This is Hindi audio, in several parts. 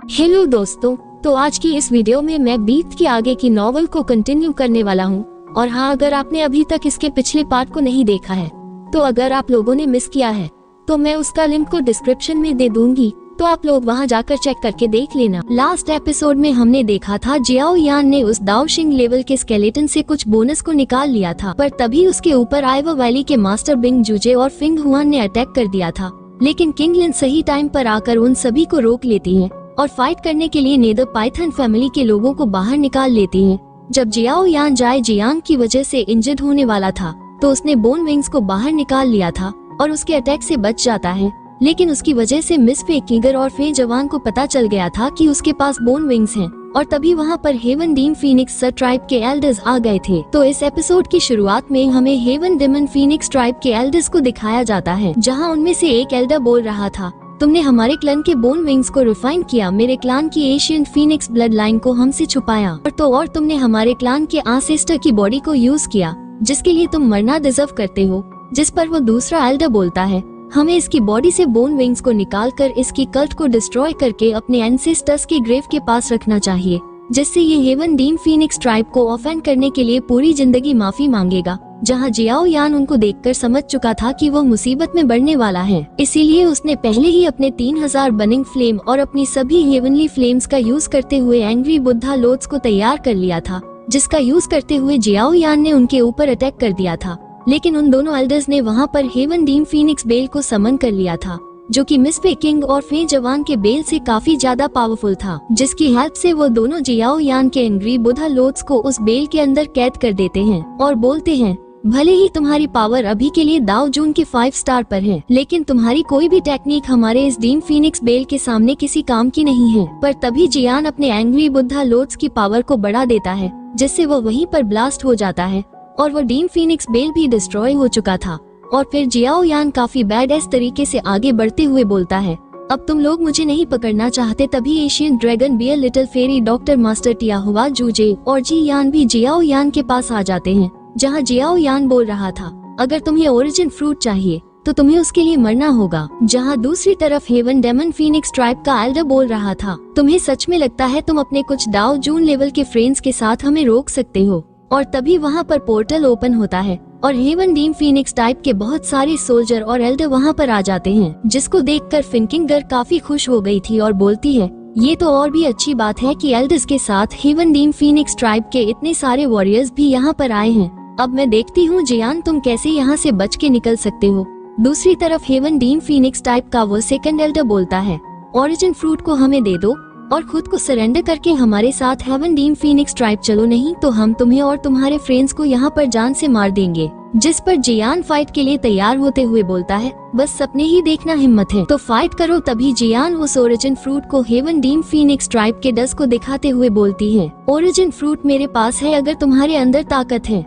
हेलो दोस्तों, तो आज की इस वीडियो में मैं बीत के आगे की नॉवल को कंटिन्यू करने वाला हूँ। और हाँ, अगर आपने अभी तक इसके पिछले पार्ट को नहीं देखा है, तो अगर आप लोगों ने मिस किया है तो मैं उसका लिंक को डिस्क्रिप्शन में दे दूंगी, तो आप लोग वहां जाकर चेक करके देख लेना। लास्ट एपिसोड में हमने देखा था जियाओ यान ने उस दाओशिंग लेवल के स्केलेटन से कुछ बोनस को निकाल लिया था, पर तभी उसके ऊपर आइवा वैली के मास्टर बिंग जुजे और फिंग हुआन ने अटैक कर दिया था। लेकिन किंग लिन सही टाइम पर आकर उन सभी को रोक लेती है और फाइट करने के लिए नेदर पाइथन फैमिली के लोगों को बाहर निकाल लेती है। जब जियाओ यान जाए जियांग की वजह से इंजर्ड होने वाला था, तो उसने बोन विंग्स को बाहर निकाल लिया था और उसके अटैक से बच जाता है। लेकिन उसकी वजह से मिस फे कीगर और फे जवान को पता चल गया था कि उसके पास बोन विंग्स हैं, और तभी वहाँ पर heaven demon phoenix sir tribe के एल्डर्स आ गए थे। तो इस एपिसोड की शुरुआत में हमें हेवन डेमन फीनिक्स ट्राइब के एल्डर्स को दिखाया जाता है, जहाँ उनमें से एक एल्डर बोल रहा था, तुमने हमारे क्लन के बोन विंग्स को रिफाइन किया, मेरे क्लान की एशियन फीनिक्स ब्लड लाइन को हमसे छुपाया, और तुमने हमारे क्लान के आंसेस्टर की बॉडी को यूज किया, जिसके लिए तुम मरना डिजर्व करते हो। जिस पर वो दूसरा एल्डर बोलता है, हमें इसकी बॉडी से बोन विंग्स को निकालकर इसकी कल्ट को डिस्ट्रॉय करके अपने एंसेस्टर्स के ग्रेव के पास रखना चाहिए, जिससे ये हेवन डीम फीनिक्स ट्राइब को ऑफेंड करने के लिए पूरी जिंदगी माफी मांगेगा। जहां जियाओ यान उनको देखकर समझ चुका था कि वो मुसीबत में बढ़ने वाला है, इसीलिए उसने पहले ही अपने 3000 बर्निंग फ्लेम और अपनी सभी हेवनली फ्लेम्स का यूज करते हुए एंग्री बुद्धा लोड्स को तैयार कर लिया था, जिसका यूज करते हुए जियाओ यान ने उनके ऊपर अटैक कर दिया था। लेकिन उन दोनों एल्डर्स ने वहां पर हेवन डीम फीनिक्स बेल को समन कर लिया था, जो कि मिस फे किंग और फे जवान के बेल से काफी ज्यादा पावरफुल था, जिसकी हेल्प से वो दोनों जियाओ यान के एंग्री बुद्धा लोड्स को उस बेल के अंदर कैद कर देते हैं और बोलते हैं, भले ही तुम्हारी पावर अभी के लिए दाओ जून के 5 स्टार पर है, लेकिन तुम्हारी कोई भी टेक्निक हमारे इस डीम फीनिक्स बेल के सामने किसी काम की नहीं है। पर तभी जियान अपने एंग्री बुद्धा लोड्स की पावर को बढ़ा देता है, जिससे वो वहीं पर ब्लास्ट हो जाता है और वो डीम फीनिक्स बेल भी डिस्ट्रॉय हो चुका था। और फिर जियाओ यान काफी बैड एस तरीके से आगे बढ़ते हुए बोलता है, अब तुम लोग मुझे नहीं पकड़ना चाहते। तभी Asian dragon beer little fairy doctor master टिया हुआ जूजे और जी यान भी जियाओ यान के पास आ जाते हैं, जहाँ जियाओ यान बोल रहा था, अगर तुम्हें ओरिजिन फ्रूट चाहिए तो तुम्हें उसके लिए मरना होगा। जहाँ दूसरी तरफ हेवन डेमन फीनिक्स ट्राइब का एल्डर बोल रहा था, तुम्हें सच में लगता है तुम अपने कुछ दाओ जून लेवल के फ्रेंड्स के साथ हमें रोक सकते हो। और तभी वहाँ पर पोर्टल ओपन होता है और हेवन डीम फीनिक्स टाइप के बहुत सारे सोल्जर और एल्डर वहाँ पर आ जाते हैं, जिसको देखकर फिंकिंगर काफी खुश हो गई थी और बोलती है, ये तो और भी अच्छी बात है कि एल्डर्स के साथ हेवन डीम फीनिक्स ट्राइब के इतने सारे वॉरियर्स भी यहाँ पर आए हैं। अब मैं देखती हूँ जियान तुम कैसे यहाँ से बच के निकल सकते हो। दूसरी तरफ हेवन डीम फीनिक्स टाइप का वो सेकंड एल्डर बोलता है, ओरिजिन फ्रूट को हमें दे दो और खुद को सरेंडर करके हमारे साथ हेवन डीम फीनिक्स ट्राइब चलो, नहीं तो हम तुम्हें और तुम्हारे फ्रेंड्स को यहाँ पर जान से मार देंगे। जिस पर जियान फाइट के लिए तैयार होते हुए बोलता है, बस सपने ही देखना हिम्मत है तो फाइट करो। तभी जियान उस ओरिजिन फ्रूट को हेवन डीम फीनिक्स ट्राइब के डस को दिखाते हुए बोलती है, ओरिजिन फ्रूट मेरे पास है, अगर तुम्हारे अंदर ताकत है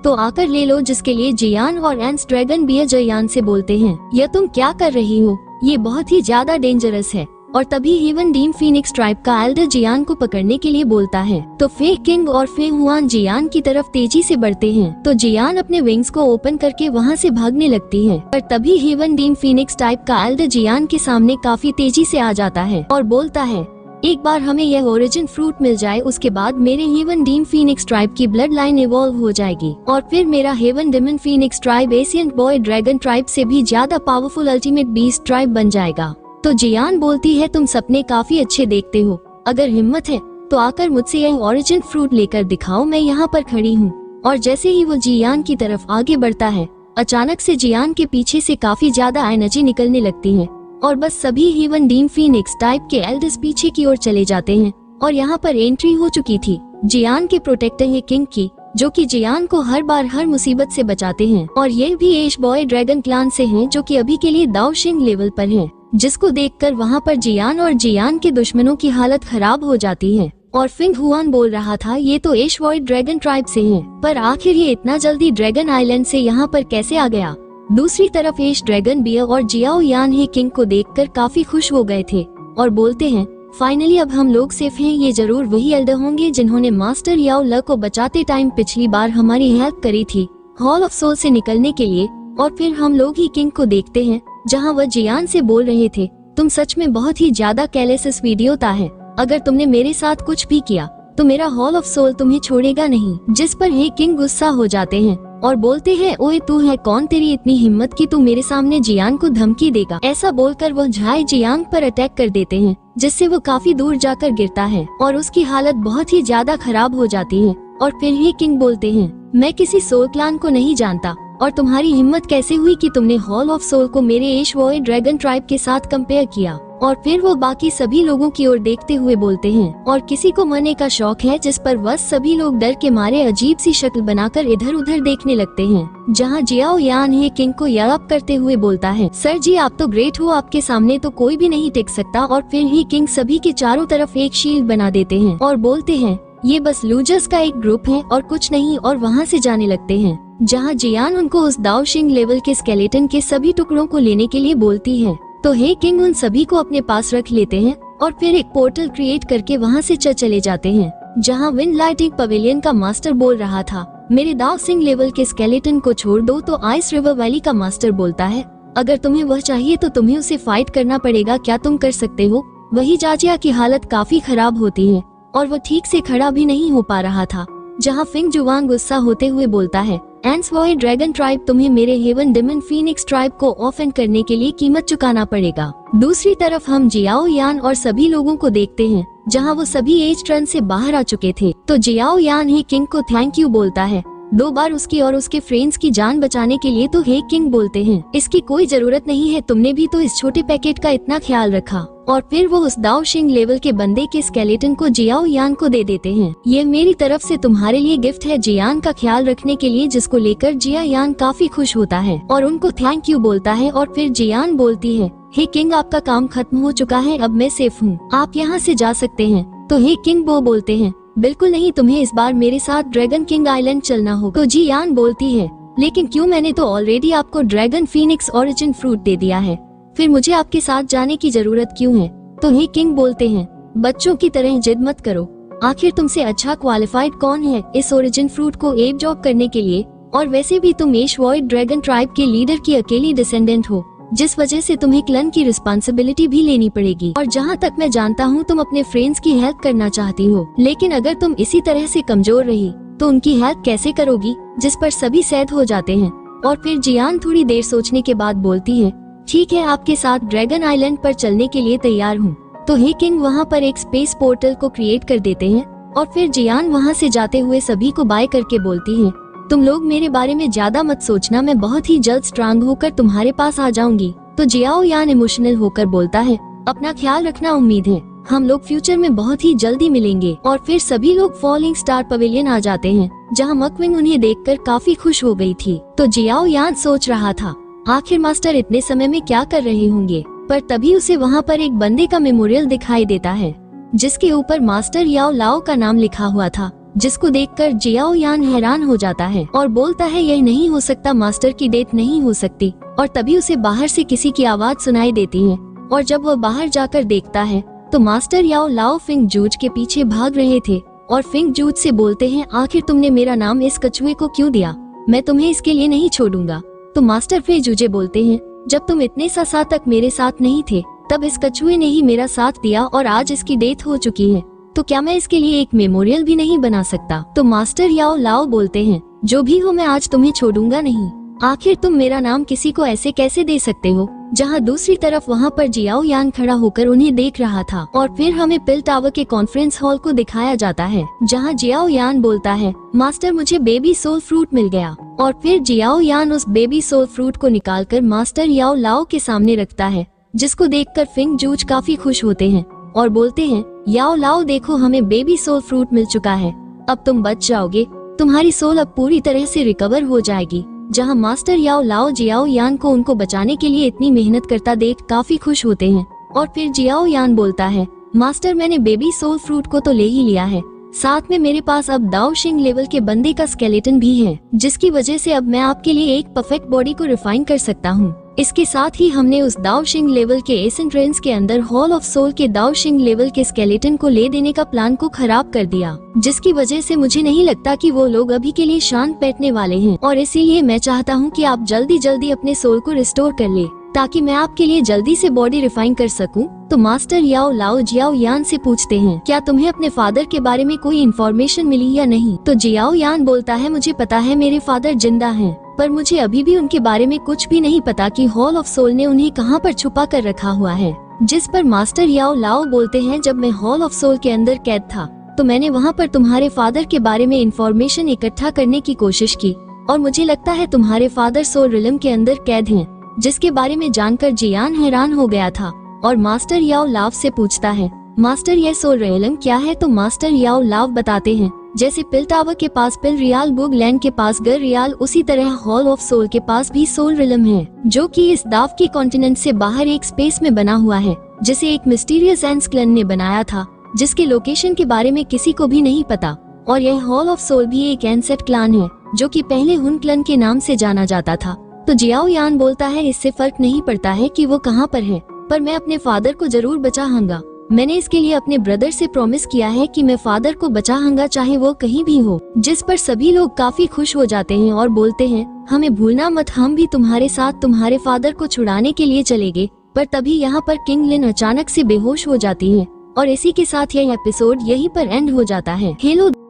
तो आकर ले लो। जिसके लिए जियान और एंस ड्रैगन बियर जयान से बोलते हैं, यह तुम क्या कर रही हो, ये बहुत ही ज्यादा डेंजरस है। और तभी हेवन डीम फीनिक्स ट्राइब का एल्डर जियान को पकड़ने के लिए बोलता है, तो फे किंग और फे हुआन जियान की तरफ तेजी से बढ़ते हैं। तो जियान अपने विंग्स को ओपन करके वहां से भागने लगती है, पर तभी हेवन डीम फीनिक्स टाइप का एल्डर जियान के सामने काफी तेजी से आ जाता है और बोलता है, एक बार हमें यह ओरिजिन फ्रूट मिल जाए, उसके बाद मेरे हेवन डीम फीनिक्स ट्राइब की ब्लड लाइन इवॉल्व हो जाएगी और फिर मेरा heaven demon phoenix tribe Asian boy dragon tribe से भी ज्यादा पावरफुल अल्टीमेट बीस्ट ट्राइब बन जाएगा। तो जियान बोलती है, तुम सपने काफी अच्छे देखते हो, अगर हिम्मत है तो आकर मुझसे यह ओरिजिन फ्रूट लेकर दिखाओ, मैं यहाँ पर खड़ी हूँ। और जैसे ही वो जियान की तरफ आगे बढ़ता है, अचानक से जियान के पीछे से काफी ज्यादा एनर्जी निकलने लगती है और बस सभी हेवन डीम फीनिक्स टाइप के एल्डर्स पीछे की ओर चले जाते हैं। और यहाँ पर एंट्री हो चुकी थी जियान के प्रोटेक्टर है किंग की, जो कि जियान को हर बार हर मुसीबत से बचाते हैं, और ये भी एश बॉय ड्रैगन क्लान से हैं, जो कि अभी के लिए दाओशिंग लेवल पर हैं, जिसको देखकर वहाँ पर जियान और जियान के दुश्मनों की हालत खराब हो जाती है। और फिंग हुआन बोल रहा था, ये तो एश बॉय ड्रैगन ट्राइब से हैं, पर आखिर ये इतना जल्दी ड्रैगन आइलैंड से यहाँ पर कैसे आ गया। दूसरी तरफ एश ड्रैगन बियर और जियाओ यान हे किंग को देखकर काफी खुश हो गए थे और बोलते हैं, फाइनली अब हम लोग सेफ हैं। ये जरूर वही एल्डर होंगे जिन्होंने मास्टर याओ ल को बचाते टाइम पिछली बार हमारी हेल्प करी थी हॉल ऑफ सोल से निकलने के लिए। और फिर हम लोग ही किंग को देखते हैं, जहां वह जियान से बोल रहे थे, तुम सच में बहुत ही ज्यादा केयरलेस वीडियो था है। अगर तुमने मेरे साथ कुछ भी किया तो मेरा हॉल ऑफ सोल तुम्हें छोड़ेगा नहीं। जिस पर हे किंग गुस्सा हो जाते हैं और बोलते हैं, ओए तू है कौन, तेरी इतनी हिम्मत कि तू मेरे सामने जियांग को धमकी देगा। ऐसा बोलकर वह झाई जियांग पर अटैक कर देते हैं, जिससे वो काफी दूर जाकर गिरता है और उसकी हालत बहुत ही ज्यादा खराब हो जाती है। और फिर हे किंग बोलते हैं, मैं किसी सोल क्लान को नहीं जानता और तुम्हारी हिम्मत कैसे हुई कि तुमने हॉल ऑफ सोल को मेरे एश वॉइड ड्रैगन ट्राइब के साथ कंपेयर किया। और फिर वो बाकी सभी लोगों की ओर देखते हुए बोलते हैं, और किसी को मरने का शौक है, जिस पर बस सभी लोग डर के मारे अजीब सी शक्ल बनाकर इधर उधर देखने लगते हैं। जहाँ जियाओ यान हे किंग को याप करते हुए बोलता है, सर जी आप तो ग्रेट हो, आपके सामने तो कोई भी नहीं टिक सकता। और फिर ही किंग सभी के चारों तरफ एक शील्ड बना देते हैं और बोलते हैं, ये बस लूजर्स का एक ग्रुप है और कुछ नहीं, और वहाँ से जाने लगते हैं। जहाँ जियान उनको उस दाओशिंग लेवल के स्केलेटन के सभी टुकड़ों को लेने के लिए बोलती है, तो हे किंग उन सभी को अपने पास रख लेते हैं और फिर एक पोर्टल क्रिएट करके वहाँ से चले जाते हैं। जहाँ विंड लाइटिंग पवेलियन का मास्टर बोल रहा था, मेरे दाओशिंग लेवल के स्केलेटन को छोड़ दो, तो आइस रिवर वैली का मास्टर बोलता है, अगर तुम्हें वह चाहिए तो तुम्हें उसे फाइट करना पड़ेगा, क्या तुम कर सकते हो। वही जाजिया की हालत काफी खराब होती है और वह ठीक से खड़ा भी नहीं हो पा रहा था। जहाँ फिंग जुवांग गुस्सा होते हुए बोलता है, एंस वॉइड ड्रैगन ट्राइब, तुम्हें मेरे हेवन डिमन फीनिक्स ट्राइब को ऑफेंड करने के लिए कीमत चुकाना पड़ेगा। दूसरी तरफ हम जियाओ यान और सभी लोगों को देखते हैं, जहाँ वो सभी एज टर्न से बाहर आ चुके थे। तो जियाओ यान हे किंग को थैंक यू बोलता है 2 बार उसकी और उसके फ्रेंड्स की जान बचाने के लिए। तो हे किंग बोलते हैं, इसकी कोई जरूरत नहीं है, तुमने भी तो इस छोटे पैकेट का इतना ख्याल रखा। और फिर वो उस दाओशिंग लेवल के बंदे के स्केलेटन को जियाओ यान को दे देते हैं। ये मेरी तरफ से तुम्हारे लिए गिफ्ट है जियान का ख्याल रखने के लिए, जिसको लेकर जिया यान काफी खुश होता है और उनको थैंक यू बोलता है। और फिर जियान बोलती है, हे किंग आपका काम खत्म हो चुका है, अब मैं सेफ हूँ, आप यहाँ से जा सकते हैं। तो हे किंग वो बोलते हैं, बिल्कुल नहीं, तुम्हें इस बार मेरे साथ ड्रैगन किंग आइलैंड चलना होगा। तो जियान बोलती है, लेकिन क्यों, मैंने तो ऑलरेडी आपको ड्रैगन फीनिक्स ओरिजिन फ्रूट दे दिया है, फिर मुझे आपके साथ जाने की जरूरत क्यों है। तो हे किंग बोलते हैं, बच्चों की तरह जिद मत करो, आखिर तुमसे अच्छा क्वालिफाइड कौन है इस ओरिजिन फ्रूट को एब जॉब करने के लिए, और वैसे भी तुम एश वॉइड ड्रैगन ट्राइब के लीडर की अकेली डिसेंडेंट हो, जिस वजह से तुम्हें क्लन की रिस्पॉन्सिबिलिटी भी लेनी पड़ेगी। और जहाँ तक मैं जानता हूँ तुम अपने फ्रेंड्स की हेल्प करना चाहती हो, लेकिन अगर तुम इसी तरह से कमजोर रही तो उनकी हेल्प कैसे करोगी। जिस पर सभी सैद हो जाते हैं। और फिर जियान थोड़ी देर सोचने के बाद बोलती है, ठीक है, आपके साथ ड्रैगन आइलैंड पर चलने के लिए तैयार हूँ। तो हे किंग वहाँ पर एक स्पेस पोर्टल को क्रिएट कर देते हैं और फिर जियान वहाँ से जाते हुए सभी को बाय करके बोलती है, तुम लोग मेरे बारे में ज्यादा मत सोचना, मैं बहुत ही जल्द स्ट्रांग होकर तुम्हारे पास आ जाऊंगी। तो जियाओ यान इमोशनल होकर बोलता है, अपना ख्याल रखना, उम्मीद है हम लोग फ्यूचर में बहुत ही जल्दी मिलेंगे। और फिर सभी लोग फॉलिंग स्टार पवेलियन आ जाते हैं, जहाँ मकविंग उन्हें देखकर काफी खुश हो गई थी। तो जियाओ यान सोच रहा था, आखिर मास्टर इतने समय में क्या कर रहे होंगे, पर तभी उसे वहाँ पर एक बंदे का मेमोरियल दिखाई देता है, जिसके ऊपर मास्टर याओ लाओ का नाम लिखा हुआ था, जिसको देखकर जियाओ यान हैरान हो जाता है और बोलता है, यह नहीं हो सकता, मास्टर की डेथ नहीं हो सकती। और तभी उसे बाहर से किसी की आवाज सुनाई देती है और जब वह बाहर जाकर देखता है तो मास्टर याओ लाओ फिंग जूज के पीछे भाग रहे थे और फिंग जूज से बोलते हैं, आखिर तुमने मेरा नाम इस कछुए को क्यों दिया, मैं तुम्हें इसके लिए नहीं छोड़ूंगा। तो मास्टर फिंग जूजे बोलते हैं, जब तुम इतने सा तक मेरे साथ नहीं थे तब इस कछुए ने ही मेरा साथ दिया और आज इसकी डेथ हो चुकी है, तो क्या मैं इसके लिए एक मेमोरियल भी नहीं बना सकता। तो मास्टर याओ लाओ बोलते हैं, जो भी हो मैं आज तुम्हें छोड़ूंगा नहीं, आखिर तुम मेरा नाम किसी को ऐसे कैसे दे सकते हो। जहाँ दूसरी तरफ वहाँ पर जियाओ यान खड़ा होकर उन्हें देख रहा था। और फिर हमें पिल टावर के कॉन्फ्रेंस हॉल को दिखाया जाता है, जहाँ जियाओ यान बोलता है, मास्टर मुझे बेबी सोल फ्रूट मिल गया। और फिर जियाओ यान उस बेबी सोल फ्रूट को निकालकर मास्टर याओ लाओ के सामने रखता है, जिसको देखकर फिंग जूज काफी खुश होते हैं और बोलते हैं, याओ लाओ देखो, हमें बेबी सोल फ्रूट मिल चुका है, अब तुम बच जाओगे, तुम्हारी सोल अब पूरी तरह से रिकवर हो जाएगी। जहां मास्टर याओ लाओ जियाओ यान को उनको बचाने के लिए इतनी मेहनत करता देख काफी खुश होते हैं। और फिर जियाओ यान बोलता है, मास्टर मैंने बेबी सोल फ्रूट को तो ले ही लिया है, साथ में मेरे पास अब दाओशिंग लेवल के बंदे का स्केलेटन भी है, जिसकी वजह से अब मैं आपके लिए एक परफेक्ट बॉडी को रिफाइन कर सकता हूँ। इसके साथ ही हमने उस दाओशिंग लेवल के एसेंट रेंज के अंदर हॉल ऑफ सोल के दाओशिंग लेवल के स्केलेटन को ले देने का प्लान को खराब कर दिया, जिसकी वजह से मुझे नहीं लगता कि वो लोग अभी के लिए शांत बैठने वाले हैं, और इसीलिए मैं चाहता हूँ कि आप जल्दी जल्दी अपने सोल को रिस्टोर कर ले। ताकि मैं आपके लिए जल्दी से बॉडी रिफाइन कर सकूं। तो मास्टर याओ लाओ जियाओ यान से पूछते हैं, क्या तुम्हें अपने फादर के बारे में कोई इन्फॉर्मेशन मिली या नहीं। तो जियाओ यान बोलता है, मुझे पता है मेरे फादर जिंदा हैं, पर मुझे अभी भी उनके बारे में कुछ भी नहीं पता कि हॉल ऑफ सोल ने उन्हें कहाँ पर छुपा कर रखा हुआ है। जिस पर मास्टर याओ लाओ बोलते हैं, जब मैं हॉल ऑफ सोल के अंदर कैद था तो मैंने वहाँ पर तुम्हारे फादर के बारे में इन्फॉर्मेशन इकट्ठा करने की कोशिश की और मुझे लगता है तुम्हारे फादर सोल रिलम के अंदर कैद हैं, जिसके बारे में जानकर जियान हैरान हो गया था और मास्टर याओ लाव से पूछता है, मास्टर यह सोल रिलम क्या है। तो मास्टर याओ लाव बताते हैं, जैसे पिल टावर के पास पिल रियाल बुग लैंड के पास गर रियाल, उसी तरह हॉल ऑफ सोल के पास भी सोल रिलम है, जो कि इस दाव की कॉन्टिनेंट से बाहर एक स्पेस में बना हुआ है, जिसे एक मिस्टीरियस एंस क्लन ने बनाया था, जिसके लोकेशन के बारे में किसी को भी नहीं पता। और यह हॉल ऑफ सोल भी एक एंसेट क्लान है, जो कि पहले हुन क्लन के नाम से जाना जाता था। तो जियाओ यान बोलता है, इससे फर्क नहीं पड़ता है कि वो कहाँ पर है, पर मैं अपने फादर को जरूर बचाऊंगा। मैंने इसके लिए अपने ब्रदर से प्रॉमिस किया है कि मैं फादर को बचाऊंगा, चाहे वो कहीं भी हो। जिस पर सभी लोग काफी खुश हो जाते हैं और बोलते हैं, हमें भूलना मत, हम भी तुम्हारे साथ तुम्हारे फादर को छुड़ाने के लिए चलेंगे। पर तभी यहाँ पर किंग लिन अचानक से बेहोश हो जाती है और इसी के साथ यह एपिसोड यहीं पर एंड हो जाता है। हेलो